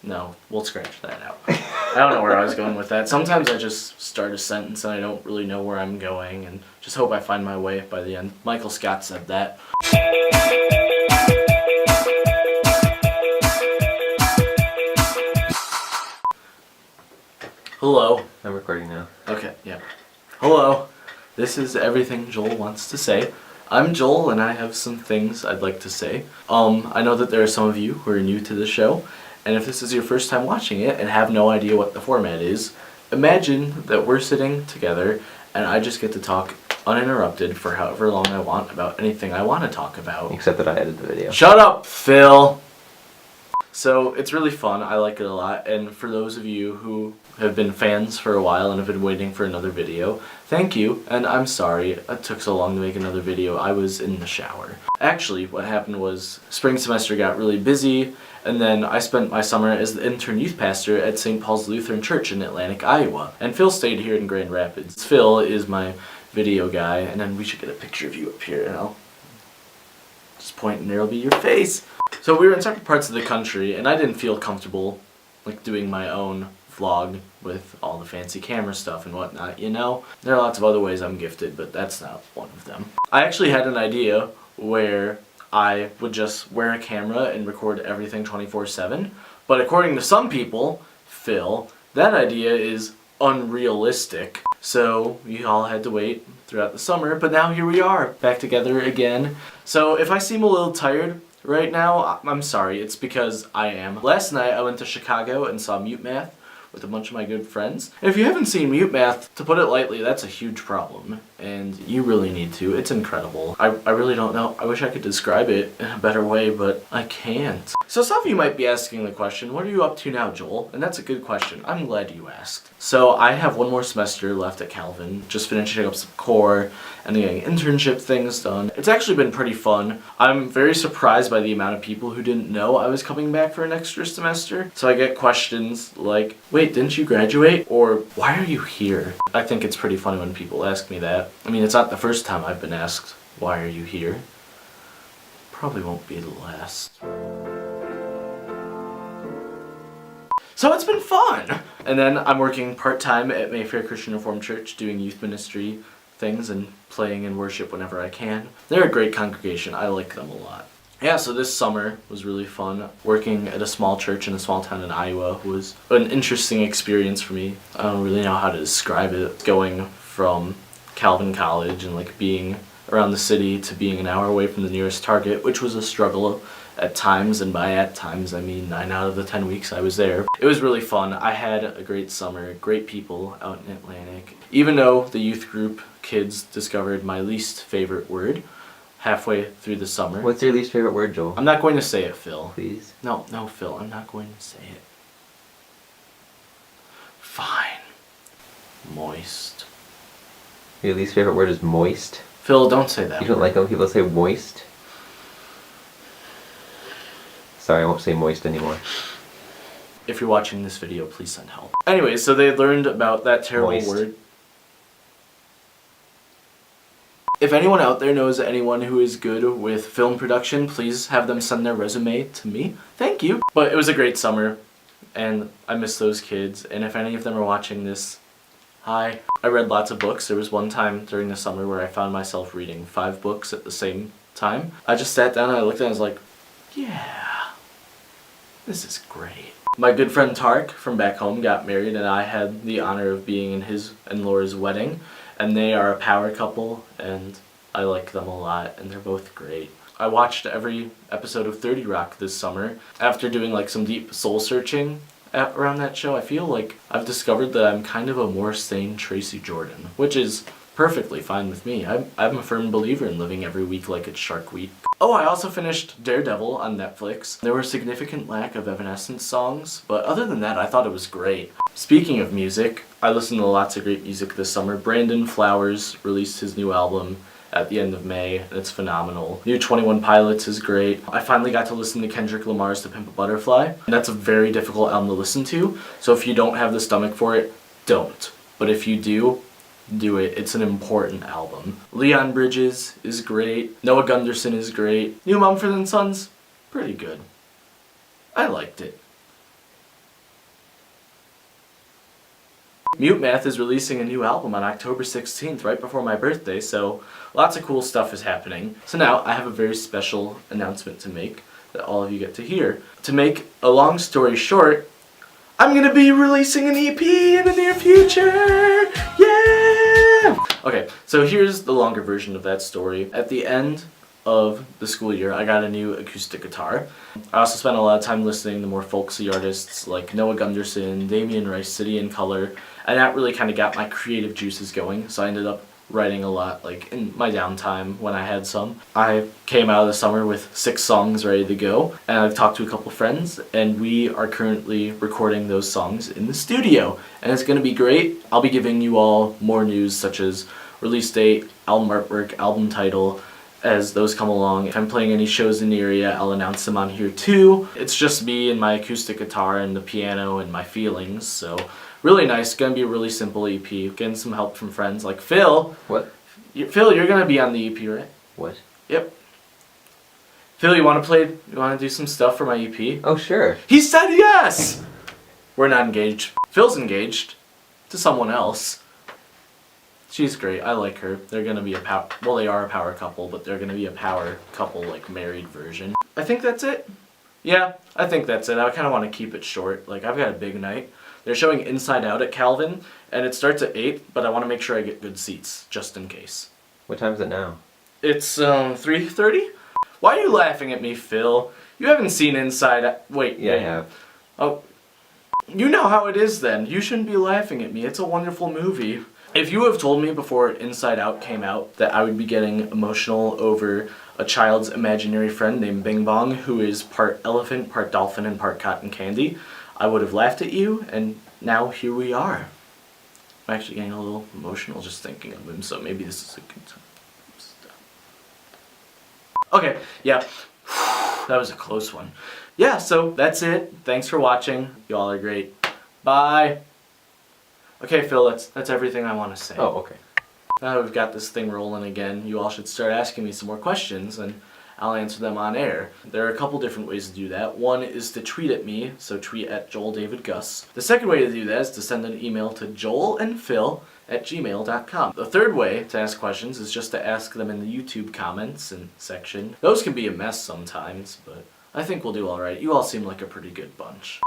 No, we'll scratch that out. I don't know where I was going with that. Sometimes I just start a sentence and I don't really know where I'm going and just hope I find my way by the end. Michael Scott said that. Hello. I'm recording now. Okay, yeah. Hello. This is Everything Joel Wants to Say. I'm Joel and I have some things I'd like to say. I know that there are some of you who are new to the show, and if this is your first time watching it and have no idea what the format is, imagine that we're sitting together and I just get to talk uninterrupted for however long I want about anything I want to talk about. Except that I edited the video. Shut up, Phil! So it's really fun, I like it a lot, and for those of you who have been fans for a while and have been waiting for another video, thank you, and I'm sorry it took so long to make another video. I was in the shower. Actually, what happened was spring semester got really busy, and then I spent my summer as the intern youth pastor at St. Paul's Lutheran Church in Atlantic, Iowa, and Phil stayed here in Grand Rapids. Phil is my video guy, and then we should get a picture of you up here, and I'll just point and there'll be your face. So we were in separate parts of the country, and I didn't feel comfortable like doing my own vlog with all the fancy camera stuff and whatnot, you know? There are lots of other ways I'm gifted, but that's not one of them. I actually had an idea where I would just wear a camera and record everything 24/7, but according to some people, Phil, that idea is unrealistic. So we all had to wait throughout the summer, but now here we are, back together again. So if I seem a little tired right now, I'm sorry, it's because I am. Last night I went to Chicago and saw Mute Math with a bunch of my good friends. And if you haven't seen Mute Math, to put it lightly, that's a huge problem. And you really need to. It's incredible. I really don't know. I wish I could describe it in a better way, but I can't. So some of you might be asking the question, what are you up to now, Joel? And that's a good question. I'm glad you asked. So I have one more semester left at Calvin, just finishing up some core and getting internship things done. It's actually been pretty fun. I'm very surprised by the amount of people who didn't know I was coming back for an extra semester. So I get questions like, wait, didn't you graduate? Or, why are you here? I think it's pretty funny when people ask me that. I mean, it's not the first time I've been asked, why are you here? Probably won't be the last. So it's been fun! And then I'm working part-time at Mayfair Christian Reformed Church doing youth ministry things and playing in worship whenever I can. They're a great congregation. I like them a lot. Yeah, so this summer was really fun. Working at a small church in a small town in Iowa was an interesting experience for me. I don't really know how to describe it. Going from Calvin College and like being around the city to being an hour away from the nearest Target, which was a struggle at times, and by at times I mean 9 out of the 10 weeks I was there. It was really fun. I had a great summer, great people out in Atlantic. Even though the youth group kids discovered my least favorite word halfway through the summer. What's your least favorite word, Joel? I'm not going to say it, Phil. Please? No, Phil, I'm not going to say it. Fine. Moist. Your least favorite word is moist? Phil, don't say that You don't word. like when people say moist? Sorry, I won't say moist anymore. If you're watching this video, please send help. Anyway, so they learned about that terrible Moist. word. If anyone out there knows anyone who is good with film production, please have them send their resume to me. Thank you. But it was a great summer, and I miss those kids. And if any of them are watching this, hi. I read lots of books. There was one time during the summer where I found myself reading 5 books at the same time. I just sat down and I looked at it and I was like, yeah, this is great. My good friend Tark from back home got married, and I had the honor of being in his and Laura's wedding. And they are a power couple, and I like them a lot, and they're both great. I watched every episode of 30 Rock this summer. After doing like some deep soul searching around that show, I feel like I've discovered that I'm kind of a more sane Tracy Jordan, which is perfectly fine with me. I'm a firm believer in living every week like it's Shark Week. Oh, I also finished Daredevil on Netflix. There were a significant lack of Evanescence songs, but other than that, I thought it was great. Speaking of music, I listened to lots of great music this summer. Brandon Flowers released his new album at the end of May, and it's phenomenal. New 21 Pilots is great. I finally got to listen to Kendrick Lamar's To Pimp a Butterfly, and that's a very difficult album to listen to, so if you don't have the stomach for it, don't. But if you do it. It's an important album. Leon Bridges is great. Noah Gunderson is great. New Mumford & Sons, pretty good. I liked it. Mute Math is releasing a new album on October 16th, right before my birthday, so lots of cool stuff is happening. So now I have a very special announcement to make that all of you get to hear. To make a long story short, I'm gonna be releasing an EP in the near future! Yeah! Okay, so here's the longer version of that story. At the end of the school year, I got a new acoustic guitar. I also spent a lot of time listening to more folksy artists like Noah Gunderson, Damien Rice, City and Color, and that really kind of got my creative juices going, so I ended up writing a lot, like, in my downtime when I had some. I came out of the summer with 6 songs ready to go, and I've talked to a couple friends, and we are currently recording those songs in the studio, and it's gonna be great. I'll be giving you all more news, such as release date, album artwork, album title, as those come along. If I'm playing any shows in the area, I'll announce them on here too. It's just me and my acoustic guitar and the piano and my feelings, so really nice. Gonna be a really simple EP. Getting some help from friends like Phil. What? Phil, you're gonna be on the EP, right? What? Yep. Phil, you wanna do some stuff for my EP? Oh, sure. He said yes! We're not engaged. Phil's engaged to someone else. She's great. I like her. They're gonna be they are a power couple, but they're gonna be a power couple, like, married version. I think that's it. Yeah, I think that's it. I kind of want to keep it short. Like, I've got a big night. They're showing Inside Out at Calvin, and it starts at 8, but I want to make sure I get good seats, just in case. What time is it now? It's, 3:30? Why are you laughing at me, Phil? You haven't seen Inside Out. Wait. Yeah, I have. Oh. You know how it is then. You shouldn't be laughing at me. It's a wonderful movie. If you have told me before Inside Out came out that I would be getting emotional over a child's imaginary friend named Bing Bong who is part elephant, part dolphin, and part cotton candy, I would have laughed at you, and now here we are. I'm actually getting a little emotional just thinking of him, so maybe this is a good time. Okay, yeah. That was a close one. Yeah, so that's it. Thanks for watching. You all are great. Bye. Okay, Phil, that's everything I want to say. Oh, okay. Now that we've got this thing rolling again, you all should start asking me some more questions, and I'll answer them on air. There are a couple different ways to do that. One is to tweet at me, so tweet at joelandphil. The second way to do that is to send an email to joelandphil@gmail.com. The third way to ask questions is just to ask them in the YouTube comments and section. Those can be a mess sometimes, but I think we'll do alright. You all seem like a pretty good bunch.